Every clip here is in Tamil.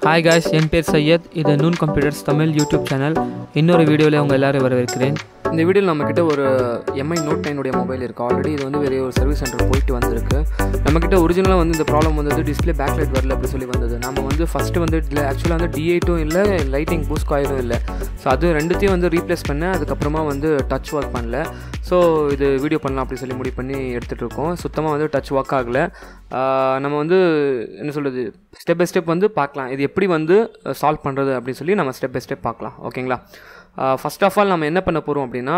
Hi guys, M.P Sarathy இது noon computers Tamil YouTube channel. இன்னொரு வீடியோவில் உங்கள் எல்லாரும் வரவேற்கிறேன். இந்த வீடியோவில் நம்மக்கிட்ட ஒரு MI Note 9 மொபைல் இருக்குது. ஆல்ரெடி இது வந்து வேறு ஒரு சர்வீஸ் சென்டர் போயிட்டு வந்திருக்கு. நம்மக்கிட்ட ஒரிஜினலாக வந்து இந்த ப்ராப்ளம் வந்தது டிஸ்பிளே பேக்லைட் வரல அப்படி சொல்லி வந்தது. நம்ம வந்து ஃபஸ்ட்டு வந்து ஆக்சுவலாக வந்து D8 இல்லை, லைட்டிங் பூஸ்ட் காயிலும் இல்லை. ஸோ அது ரெண்டுத்தையும் வந்து ரீப்ளேஸ் பண்ணேன். அதுக்கப்புறமா வந்து டச் ஒர்க் பண்ணல. ஸோ இது வீடியோ பண்ணலாம் அப்படி சொல்லி முடிவு பண்ணி எடுத்துகிட்டு இருக்கோம். சுத்தமாக வந்து டச் ஒர்க் ஆகலை. நம்ம வந்து என்ன சொல்கிறது, ஸ்டெப் பை ஸ்டெப் வந்து பார்க்கலாம் இது எப்படி வந்து சால்வ் பண்ணுறது அப்படின்னு சொல்லி நம்ம ஸ்டெப் பை ஸ்டெப் பார்க்கலாம். ஓகேங்களா? ஃபஸ்ட் ஆஃப் ஆல் நம்ம என்ன பண்ண போகிறோம் அப்படின்னா,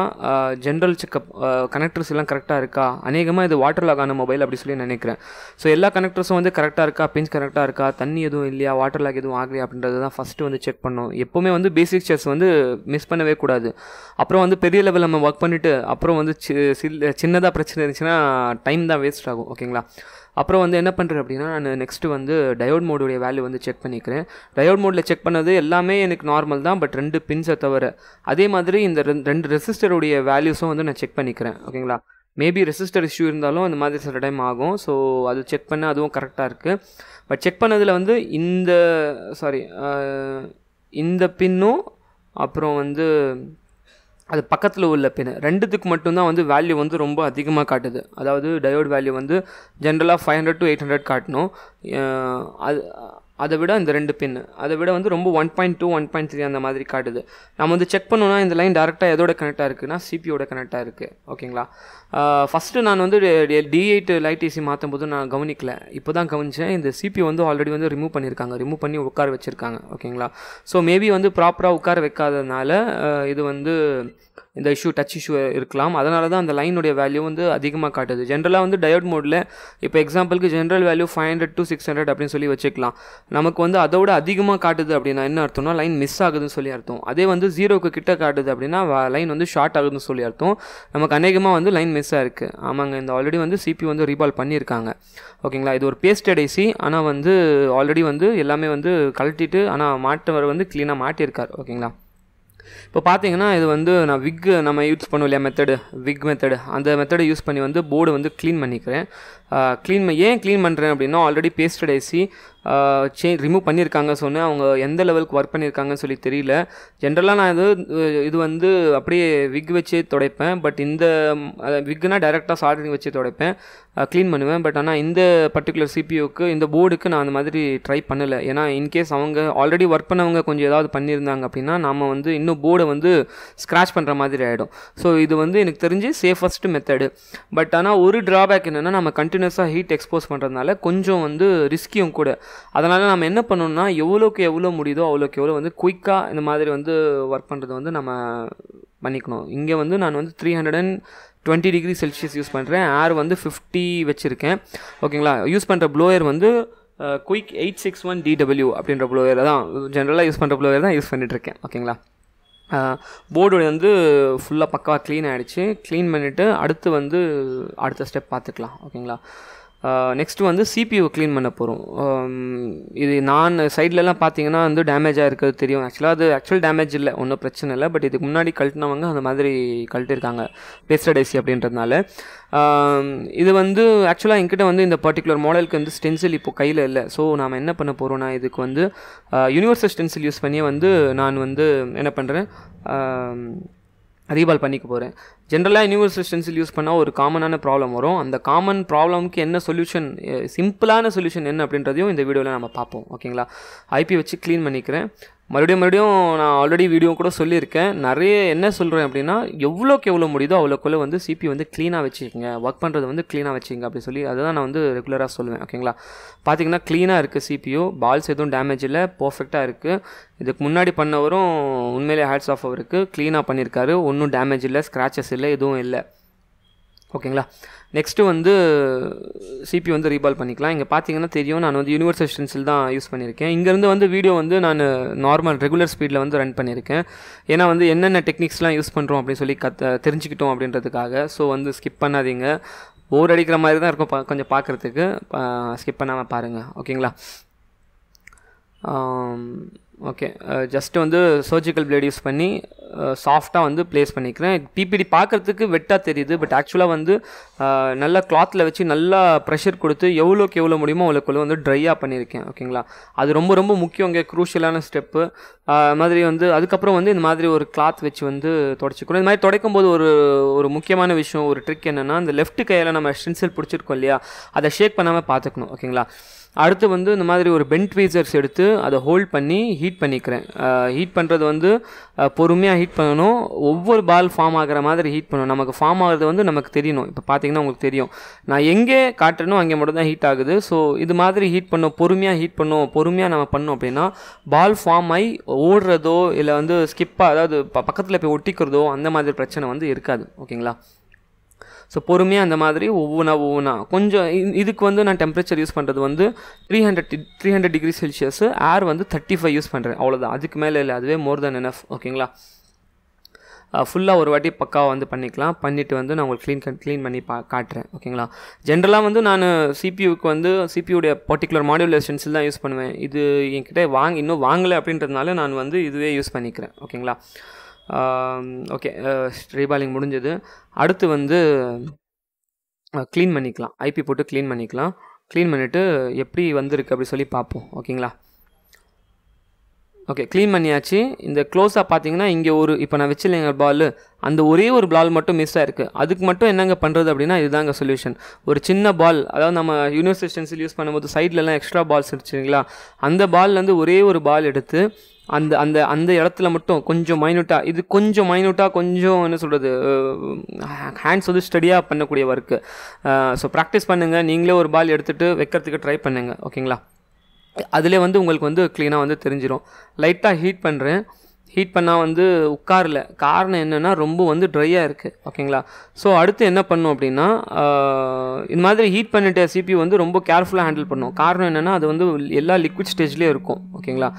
ஜென்ரல் செக்கப் கனெக்டர்ஸ் எல்லாம் கரெக்டாக இருக்கா. அநேகமாக இது வாட்டர் லாக் ஆன மொபைல் அப்படி சொல்லி நினைக்கிறேன். ஸோ எல்லா கனெக்டர்ஸும் வந்து கரெக்டாக இருக்கா, பின்ஸ் கரெக்டாக இருக்கா, தண்ணி எதுவும் இல்லையா, வாட்டர் லாக் எதுவும் ஆகலையா அப்படின்றது தான் ஃபஸ்ட்டு வந்து செக் பண்ணணும். எப்போவுமே வந்து பேசிக் செக்ஸ் வந்து மிஸ் பண்ணவே கூடாது. அப்புறம் வந்து பெரிய லெவலில் நம்ம ஒர்க் பண்ணிவிட்டு அப்புறம் வந்து சின்னதாக பிரச்சனை இருந்துச்சுன்னா டைம் தான் வேஸ்ட் ஆகும். ஓகேங்களா? அப்புறம் வந்து என்ன பண்ணுறேன் அப்படின்னா, நான் நெக்ஸ்ட்டு வந்து டயோட் மோடுடைய வேல்யூ வந்து செக் பண்ணிக்கிறேன். டயோட் மோடில் செக் பண்ணது எல்லாமே எனக்கு நார்மல் தான், பட் 2 பின்ஸை தவிர. அதே மாதிரி இந்த ரெண்டு ரெசிஸ்டருடைய வேல்யூஸும் வந்து நான் செக் பண்ணிக்கிறேன். ஓகேங்களா? மேபி ரெசிஸ்டர் இஷ்யூ இருந்தாலும் அந்த மாதிரி சில டைம் ஆகும். ஸோ அது செக் பண்ண அதுவும் கரெக்டாக இருக்குது. பட் செக் பண்ணதில் வந்து இந்த பின்னும் அப்புறம் வந்து அது பக்கத்தில் உள்ள பின் ரெண்டுத்துக்கு மட்டும்தான் வந்து வேல்யூ வந்து ரொம்ப அதிகமாக காட்டுது. அதாவது டயோட் வேல்யூ வந்து ஜென்ரலாக 500 to 800 காட்டணும். அதை விட இந்த 2 பின் அதை விட வந்து ரொம்ப 1.2 1.3 அந்த மாதிரி காட்டுது. நம்ம வந்து செக் பண்ணோன்னா இந்த லைன் டேரெக்டாக எதோட கனெக்டாக இருக்குன்னா சிபியோட கனெக்டாக இருக்குது. ஓகேங்களா? ஃபஸ்ட்டு நான் வந்து D8 லைட் ஏசி மாற்றும் போது நான் கவனிக்கல. இப்போ தான் கவனித்தேன். இந்த சிபி வந்து ஆல்ரெடி வந்து ரிமூவ் பண்ணி உட்கார வச்சுருக்காங்க. ஓகேங்களா? ஸோ மேபி வந்து ப்ராப்பராக உட்கார வைக்காததுனால இது வந்து இந்த டச் இஷ்யூ இருக்கலாம். அதனால தான் அந்த லைனுடைய வேல்யூ வந்து அதிகமாக காட்டுது. ஜென்ரலாக வந்து டயோட் மோடில் இப்போ எக்ஸாம்பிளுக்கு ஜென்ரல் வேல்யூ 500 to 600 அப்படின்னு சொல்லி வச்சுக்கலாம். நமக்கு வந்து அதோட அதிகமாக காட்டுது அப்படின்னா என்ன அர்த்தம்னா லைன் மிஸ் ஆகுதுன்னு சொல்லி அர்த்தம். அதே வந்து 0க்கு கிட்ட காட்டுது அப்படின்னா லைன் வந்து ஷார்ட் ஆகுதுன்னு சொல்லி அர்த்தம். நமக்கு அநேகமாக வந்து லைன் மிஸ் ஆகிருக்கு. ஆமாங்க, இந்த ஆல்ரெடி வந்து சிபி வந்து ரீபால் பண்ணியிருக்காங்க. ஓகேங்களா? இது ஒரு பேஸ்டட் ஐசி. ஆனால் வந்து ஆல்ரெடி வந்து எல்லாமே வந்து கழட்டிட்டு ஆனால் மாட்டவர் வந்து க்ளீனாக மாட்டியிருக்கார். ஓகேங்களா? இப்போ பார்த்தீங்கன்னா இது வந்து நான் நம்ம யூஸ் பண்ணுவோம் இல்லையா, விக் மெத்தடு, அந்த மெத்தடை யூஸ் பண்ணி வந்து போர்டு வந்து க்ளீன் பண்ணிக்கிறேன். ஏன் க்ளீன் பண்ணுறேன் அப்படின்னா, ஆல்ரெடி பேஸ்டட் ஐசி ரிமூவ் பண்ணியிருக்காங்க. சொன்னேன் அவங்க எந்த லெவலுக்கு ஒர்க் பண்ணியிருக்காங்கன்னு சொல்லி தெரியல. ஜென்ரலாக நான் இது வந்து அப்படியே விக் வச்சே துடைப்பேன். பட் இந்த விக்னா டைரெக்டாக சால்டரிங் வச்சு துடைப்பேன், க்ளீன் பண்ணுவேன். பட் ஆனால் இந்த பர்டிகுலர் சிபியூக்கு இந்த போர்டுக்கு நான் அந்த மாதிரி ட்ரை பண்ணலை. ஏன்னா இன்கேஸ் அவங்க ஆல்ரெடி ஒர்க் பண்ணவங்க கொஞ்சம் ஏதாவது பண்ணியிருந்தாங்க அப்படின்னா நம்ம வந்து இன்னும் போர்டை வந்து ஸ்க்ராச் பண்ணுற மாதிரி ஆகிடும். ஸோ இது வந்து எனக்கு தெரிஞ்சு சேஃபஸ்ட் மெத்தடு. பட் ஆனால் ஒரு ட்ராபேக் என்னென்னா, நம்ம கண்டினியூஸாக ஹீட் எக்ஸ்போஸ் பண்ணுறதுனால கொஞ்சம் வந்து ரிஸ்கியும் கூட. அதனால் நம்ம என்ன பண்ணணும்னா, எவ்வளோக்கு எவ்வளோ முடியுதோ அவ்வளோக்கு எவ்வளோ வந்து குயிக்காக இந்த மாதிரி வந்து ஒர்க் பண்ணுறது வந்து நம்ம பண்ணிக்கணும். இங்கே வந்து நான் வந்து 320 டிகிரி செல்சியஸ் யூஸ் பண்ணுறேன். ஏர் வந்து 50 வச்சுருக்கேன். ஓகேங்களா? யூஸ் பண்ணுற ப்ளோயர் வந்து குயிக் 861DW அப்படின்ற ப்ளோயர் தான், ஜென்ரலாக யூஸ் பண்ணுற ப்ளோயர் தான் யூஸ் பண்ணிகிட்ருக்கேன். ஓகேங்களா? போர்டு வந்து ஃபுல்லாக பக்காவாக க்ளீன் ஆகிடுச்சு. க்ளீன் பண்ணிவிட்டு அடுத்த ஸ்டெப் பார்த்துக்கலாம். ஓகேங்களா? நெக்ஸ்ட்டு வந்து சிபியூ க்ளீன் பண்ண போகிறோம். இது நான் சைட்லலாம் பார்த்தீங்கன்னா வந்து டேமேஜாக இருக்கிறது தெரியும். ஆக்சுவல் டேமேஜ் இல்லை, ஒன்றும் பிரச்சனை இல்லை. பட் இதுக்கு முன்னாடி கழட்டினவங்க அந்த மாதிரி கழட்டிருக்காங்க பேஸ்டட் ஐசி அப்படின்றதுனால. இது வந்து ஆக்சுவலாக என்கிட்ட வந்து இந்த பர்டிகுலர் மாடலுக்கு வந்து ஸ்டென்சில் இப்போ கையில் இல்லை. ஸோ நாம் என்ன பண்ண போகிறோன்னா, இதுக்கு வந்து யூனிவர்சல் ஸ்டென்சில் யூஸ் பண்ணி வந்து நான் வந்து என்ன பண்ணுறேன், ரீபால் பண்ணிக்க போகிறேன். ஜென்ரலாக யூனிவர்சல் ஸ்டென்சில் யூஸ் பண்ணால் ஒரு காமனான ப்ராப்ளம் வரும். அந்த காமன் ப்ராப்ளம்க்கு என்ன சொல்யூஷன், சிம்பிளான சொல்யூஷன் என்ன அப்படின்றதையும் இந்த வீடியோவில் நம்ம பார்ப்போம். ஓகேங்களா? ஐபி வச்சு க்ளீன் பண்ணிக்கிறேன். மறுபடியும் நான் ஆல்ரெடி வீடியோ கூட சொல்லியிருக்கேன். நிறைய என்ன சொல்கிறேன் அப்படின்னா, எவ்வளோக்கு எவ்வளோ முடியுதோ அவ்வளோக்குள்ளே வந்து சிபி வந்து க்ளீனாக வச்சுக்கோங்க, ஒர்க் பண்ணுறது வந்து க்ளீனாக வச்சுக்கோங்க அப்படி சொல்லி அதுதான் நான் வந்து ரெகுலராக சொல்லுவேன். ஓகேங்களா? பார்த்தீங்கன்னா க்ளீனாக இருக்குது சிபியூ, பால்ஸ் எதுவும் டேமேஜ் இல்லை, பர்ஃபெக்டாக இருக்குது. இதுக்கு முன்னாடி பண்ணவரும் உண்மையிலே ஹேட்ஸ் ஆஃப் அவருக்கு, க்ளீனாக பண்ணியிருக்காரு. ஒன்றும் டேமேஜ் இல்லை, ஸ்க்ராச்சஸ் இல்லை, எதுவும் இல்லை. ஓகேங்களா? நெக்ஸ்ட்டு வந்து சிபி வந்து ரீபால் பண்ணிக்கலாம். இங்கே பார்த்தீங்கன்னா தெரியும், நான் வந்து யூனிவர்சல் ஸ்டென்சில் தான் யூஸ் பண்ணியிருக்கேன். இங்கேருந்து வந்து வீடியோ வந்து நான் நார்மல் ரெகுலர் ஸ்பீடில் வந்து ரன் பண்ணியிருக்கேன். ஏன்னா வந்து என்னென்ன டெக்னிக்ஸ்லாம் யூஸ் பண்ணுறோம் அப்படின்னு சொல்லி தெரிஞ்சுக்கிட்டோம் அப்படின்றதுக்காக. ஸோ வந்து ஸ்கிப் பண்ணாதீங்க. போர் அடிக்கிற மாதிரி தான் இருக்கும் கொஞ்சம் பார்க்குறதுக்கு. ஸ்கிப் பண்ணாமல் பாருங்கள். ஓகேங்களா? ஓகே ஜஸ்ட்டு வந்து சர்ஜிக்கல் பிளேட் யூஸ் பண்ணி சாஃப்டாக வந்து ப்ளேஸ் பண்ணிக்கிறேன். பிபிடி பார்க்குறதுக்கு வெட்டாக தெரியுது, பட் ஆக்சுவலாக வந்து நல்லா கிளாத்தில் வச்சு நல்லா ப்ரெஷர் கொடுத்து எவ்வளோக்கு எவ்வளோ முடியுமோ அவ்வளோக்குள்ள வந்து ட்ரையாக பண்ணியிருக்கேன். ஓகேங்களா, அது ரொம்ப ரொம்ப முக்கியம், இங்கே க்ரூஷியலான ஸ்டெப்பு. மாதிரி வந்து அதுக்கப்புறம் வந்து இந்த மாதிரி ஒரு கிளாத் வச்சு வந்து தொடச்சிக்கணும். இந்த மாதிரி துடைக்கும் போது ஒரு முக்கியமான விஷயம், ஒரு ட்ரிக் என்னென்னா, இந்த லெஃப்ட் கையில் நம்ம ஸ்டென்சில் பிடிச்சிருக்கோம் இல்லையா, அதை ஷேக் பண்ணாமல் பார்த்துக்கணும். ஓகேங்களா, அடுத்து வந்து இந்த மாதிரி ஒரு பென்ட் ட்வீசர்ஸ் எடுத்து அதை ஹோல்ட் பண்ணி ஹீட் பண்ணிக்கிறேன். ஹீட் பண்ணுறது வந்து பொறுமையாக ஹீட் பண்ணணும், ஒவ்வொரு பால் ஃபார்ம் ஆகிற மாதிரி ஹீட் பண்ணணும். நமக்கு ஃபார்ம் ஆகிறது வந்து நமக்கு தெரியணும். இப்போ பார்த்தீங்கன்னா உங்களுக்கு தெரியும், நான் எங்கே காட்டுறனோ அங்கே மட்டும் தான் ஹீட் ஆகுது. ஸோ இது மாதிரி ஹீட் பண்ணோம், பொறுமையாக ஹீட் பண்ணோம், பொறுமையாக நம்ம பண்ணோம் அப்படின்னா பால் ஃபார்ம் ஆகி ஓடுறதோ இல்லை வந்து ஸ்கிப்பாக, அதாவது பக்கத்தில் போய் ஒட்டிக்கிறதோ அந்த மாதிரி பிரச்சனை வந்து இருக்காது. ஓகேங்களா, ஸோ பொறுமையாக அந்த மாதிரி ஒவ்வொன்றா கொஞ்சம் இதுக்கு வந்து நான் டெம்பரேச்சர் யூஸ் பண்ணுறது வந்து 300 டிகிரி செல்சியஸ், ஏர் வந்து 35 யூஸ் பண்ணுறேன், அவ்வளோதான், அதுக்கு மேலே இல்லை, அதுவே மோர் தென் எனஃப். ஓகேங்களா, ஃபுல்லாக ஒரு வாட்டி பக்காவாக வந்து பண்ணிக்கலாம். பண்ணிவிட்டு வந்து நான் உங்களுக்கு க்ளீன் பண்ணி காட்டுறேன். ஓகேங்களா, ஜென்ரலாக வந்து நான் சிபியூக்கு வந்து சிபியூடைய பர்டிகுலர் மாடியூல் ஸ்டென்சில் தான் யூஸ் பண்ணுவேன். இது என்கிட்ட இன்னும் வாங்கலை அப்படின்றதுனால நான் வந்து இதுவே யூஸ் பண்ணிக்கிறேன். ஓகேங்களா, ஓகே, ரீபாலிங் முடிஞ்சது. அடுத்து வந்து க்ளீன் பண்ணிக்கலாம், ஐபி போட்டு க்ளீன் பண்ணிக்கலாம். க்ளீன் பண்ணிவிட்டு எப்படி வந்திருக்கு அப்படி சொல்லி பார்ப்போம். ஓகேங்களா, ஓகே, க்ளீன் பண்ணியாச்சு. இந்த க்ளோஸாக பார்த்தீங்கன்னா இங்கே இப்போ நான் வச்சுலேங்க பால், அந்த ஒரே ஒரு பால் மட்டும் மிஸ் ஆகிருக்கு. அதுக்கு மட்டும் என்னங்க பண்ணுறது அப்படின்னா, இதுதாங்க சொல்யூஷன். ஒரு சின்ன பால், அதாவது நம்ம யூனிவர்சல் ஸ்டென்சில் யூஸ் பண்ணும்போது சைட்லலாம் எக்ஸ்ட்ரா பால்ஸ் இருந்துச்சுங்களா, அந்த பால்லேருந்து ஒரே ஒரு பால் எடுத்து அந்த அந்த அந்த இடத்துல மட்டும் கொஞ்சம் மைனூட்டாக, இது கொஞ்சம் மைனூட்டாக, கொஞ்சம் என்ன சொல்கிறது, ஹேண்ட்ஸ் வந்து ஸ்டடியாக பண்ணக்கூடிய ஒர்க்கு. ஸோ ப்ராக்டிஸ் பண்ணுங்கள், நீங்களே ஒரு பால் எடுத்துகிட்டு வைக்கிறதுக்கு ட்ரை பண்ணுங்கள். ஓகேங்களா, அதிலே வந்து உங்களுக்கு வந்து க்ளீனாக வந்து தெரிஞ்சிடும். லைட்டாக ஹீட் பண்ணுறேன், ஹீட் பண்ணால் வந்து உட்காரல, காரணம் என்னென்னா ரொம்ப வந்து ட்ரையாக இருக்குது. ஓகேங்களா, ஸோ அடுத்து என்ன பண்ணும் அப்படின்னா, இந்த மாதிரி ஹீட் பண்ணிட்ட சிபியூ வந்து ரொம்ப கேர்ஃபுல்லாக ஹேண்டில் பண்ணும். காரணம் என்னென்னா, அது வந்து எல்லா லிக்விட் ஸ்டேஜ்லேயும் இருக்கும். ஓகேங்களா,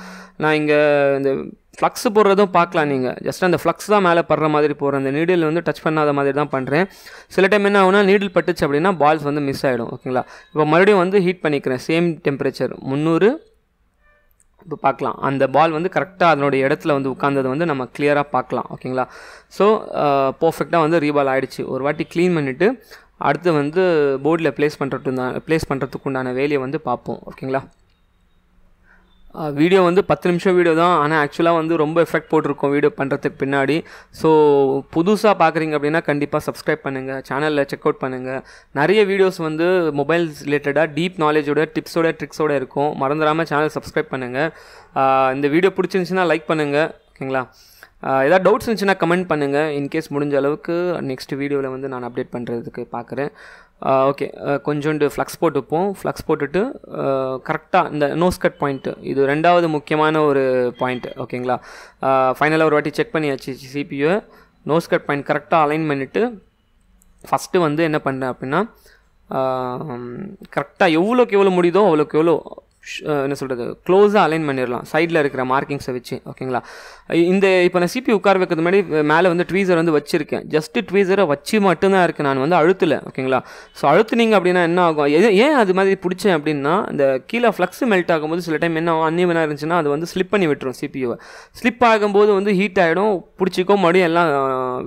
நான் இங்கே இந்த ஃப்ளக்ஸ் போடுறதும் பார்க்கலாம், நீங்கள் ஜஸ்ட் அந்த ஃப்ளக்ஸ் தான் மேலே படுற மாதிரி போகிறேன், அந்த நீடில் வந்து டச் பண்ணாத மாதிரி தான் பண்ணுறேன். சில டைம் என்ன ஆகுனா, நீடில் பட்டுச்சு அப்படின்னா பால்ஸ் வந்து மிஸ் ஆகிடும். ஓகேங்களா, இப்போ மறுபடியும் வந்து ஹீட் பண்ணிக்கிறேன், சேம் டெம்பரேச்சர் 300. இப்போ பார்க்கலாம், அந்த பால் வந்து கரெக்டாக அதனுடைய இடத்துல வந்து உட்காந்தது வந்து நம்ம கிளியராக பார்க்கலாம். ஓகேங்களா, ஸோ பர்ஃபெக்டாக வந்து ரீபால் ஆகிடுச்சு. ஒரு வாட்டி க்ளீன் பண்ணிவிட்டு அடுத்து வந்து போர்டில் ப்ளேஸ் பண்ணுறதுக்கு உண்டான வேலையை வந்து பார்ப்போம். ஓகேங்களா, வீடியோ வந்து 10 நிமிஷம் வீடியோ தான், ஆனால் ஆக்சுவலாக வந்து ரொம்ப எஃபெக்ட் போட்டிருக்கோம் வீடியோ பண்ணுறதுக்கு பின்னாடி. ஸோ புதுசாக பார்க்குறீங்க அப்படின்னா கண்டிப்பாக சப்ஸ்கிரைப் பண்ணுங்கள், சேனலில் செக் அவுட் பண்ணுங்கள். நிறைய வீடியோஸ் வந்து மொபைல்ஸ் ரிலேட்டடாக டீப் நாலேஜோட டிப்ஸோட ட்ரிக்ஸோடு இருக்கும், மறந்துடாமல் சேனல் சப்ஸ்கிரைப் பண்ணுங்கள். இந்த வீடியோ பிடிச்சிருந்துச்சுன்னா லைக் பண்ணுங்கள். ஓகேங்களா, ஏதாவது டவுட்ஸ் இருந்துச்சுன்னா கமெண்ட் பண்ணுங்கள். இன்கேஸ் முடிஞ்ச அளவுக்கு நெக்ஸ்ட் வீடியோவில் வந்து நான் அப்டேட் பண்ணுறதுக்கு பார்க்குறேன். ஓகே, கொஞ்சோண்டு ஃப்ளக்ஸ் போட்டுப்போம். ஃப்ளக்ஸ் போட்டுட்டு கரெக்டாக இந்த நோஸ் கட் பாயிண்ட்டு, இது ரெண்டாவது முக்கியமான ஒரு பாயிண்ட். ஓகேங்களா, ஃபைனலாக ஒரு வாட்டி செக் பண்ணியாச்சு சிபியூவை. நோஸ் கட் பாயிண்ட் கரெக்டாக அலைன் பண்ணிவிட்டு ஃபஸ்ட்டு வந்து என்ன பண்ணுறேன் அப்படின்னா, கரெக்டாக எவ்வளோக்கு எவ்வளோ முடியுதோ அவ்வளோக்கு எவ்வளோ என்ன சொல்கிறது, க்ளோஸாக அலைன் பண்ணிடலாம் சைடில் இருக்கிற மார்க்கிங்ஸை வச்சு. ஓகேங்களா, இப்போ நான் சிபி உட்கார வைக்கிறது முன்னாடி மேலே வந்து ட்வீசர் வந்து வச்சுருக்கேன். ஜஸ்ட்டு ட்வீசரை வச்சு மட்டும்தான் இருக்குது, நான் வந்து அழுத்தலை. ஓகேங்களா, ஸோ அழுத்துனீங்க அப்படின்னா என்ன ஆகும், ஏன் அது மாதிரி பிடிச்சேன் அப்படின்னா, இந்த கீழே ஃப்ளக்ஸ் மெல்ட் ஆகும்போது சில டைம் என்ன ஆகும், அன்னிவனாக இருந்துச்சுன்னா அது வந்து ஸ்லிப் பண்ணி விட்டுரும் சிபியூவை. ஸ்லிப் ஆகும்போது வந்து ஹீட் ஆகிடும், பிடிச்சிக்கோ, மறுபடியும் எல்லாம்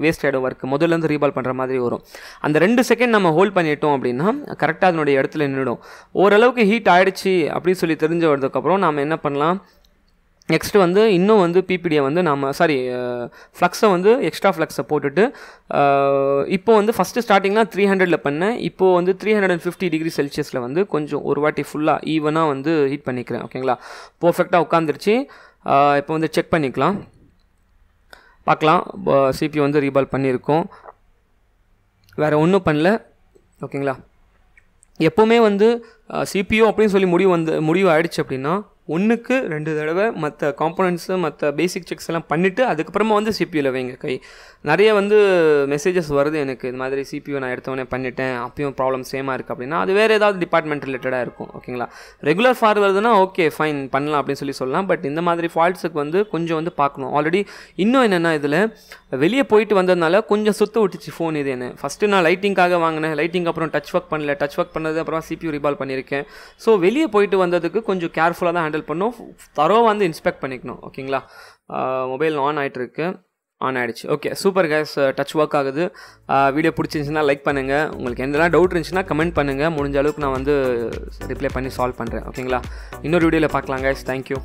வேஸ்ட் ஆகிடும், ஒர்க்கு முதல்லேருந்து ரீபால் பண்ணுற மாதிரி வரும். அந்த 2 செகண்ட் நம்ம ஹோல்ட் பண்ணிட்டோம் அப்படின்னா கரெக்டாக அதனுடைய இடத்துல நின்றுடும். ஓரளவுக்கு ஹீட் ஆகிடுச்சு அப்படின்னு சொல்லி தெரிஞ்ச வரதுக்கப்புறம் நாம் என்ன பண்ணலாம், நெக்ஸ்ட்டு வந்து இன்னும் வந்து பிபிடியை வந்து ஃப்ளக்ஸை வந்து எக்ஸ்ட்ரா ஃப்ளக்ஸை போட்டுட்டு, இப்போ வந்து ஃபஸ்ட்டு ஸ்டார்டிங்லாம் 300 பண்ணேன், இப்போது வந்து 350 டிகிரி செல்சியஸில் வந்து கொஞ்சம் ஒரு வாட்டி ஃபுல்லாக ஈவனாக வந்து ஹீட் பண்ணிக்கிறேன். ஓகேங்களா, பர்ஃபெக்டாக உட்காந்துருச்சு. இப்போ வந்து செக் பண்ணிக்கலாம், பார்க்கலாம். சிபி வந்து ரீபால் பண்ணியிருக்கோம், வேறு ஒன்றும் பண்ணல. ஓகேங்களா, எப்போவுமே வந்து சிபியூ அப்படின்னு சொல்லி முடிவு ஆகிடுச்சு அப்படின்னா 1க்கு 2 தடவை மற்ற காம்போனன்ட்ஸு மற்ற பேசிக் செக்ஸ் எல்லாம் பண்ணிவிட்டு அதுக்கப்புறமா வந்து சிபியூவில் வைங்க கை. நிறைய வந்து மெசேஜஸ் வருது எனக்கு, இது மாதிரி சிபியூ நான் எடுத்தவொடனே பண்ணிட்டேன், அப்பயும் ப்ராப்ளம் சேமாக இருக்குது அப்படின்னா அது வேறு ஏதாவது டிபார்ட்மெண்ட் ரிலேட்டடாக இருக்கும். ஓகேங்களா, ரெகுலர் ஃபார் வருதுன்னா ஓகே ஃபைன் பண்ணலாம் அப்படின்னு சொல்லலாம். பட் இந்த மாதிரி ஃபால்ட்ஸுக்கு வந்து கொஞ்சம் வந்து பார்க்கணும். ஆல்ரெடி இன்னும் என்னென்னா, இதில் வெளியே போயிட்டு வந்ததுனால கொஞ்சம் சுற்று விட்டுச்சு ஃபோன். இது என்ன ஃபஸ்ட்டு நான் லைட்டிங்காக வாங்கினேன், லைட்டிங் அப்புறம் டச் ஒர்க் பண்ணல, டச் ஒர்க் பண்ணது அப்புறம் சிபியூ ரீபால் பண்ணியிருக்கேன். ஸோ வெளியே போயிட்டு வந்ததுக்கு கொஞ்சம் கேர்ஃபுல்லாக தான் ஹேண்டில் பண்ணணும், தரோவாக வந்து இன்ஸ்பெக்ட் பண்ணிக்கணும். ஓகேங்களா? மொபைல் ஆன் ஆகிட்டுருக்கு, ஆன் ஆகிடுச்சு. Okay, super guys, touch work ஆகுது. வீடியோ பிடிச்சிருந்துச்சுன்னா லைக் பண்ணுங்கள். உங்களுக்கு எந்தெல்லாம் டவுட் இருந்துச்சுன்னா கமெண்ட் பண்ணுங்கள். முடிஞ்ச அளவுக்கு நான் வந்து ரிப்ளை பண்ணி சால்வ் பண்ணுறேன். ஓகேங்களா? இன்னொரு வீடியோவில் பார்க்கலாம் கைஸ். தேங்க்யூ.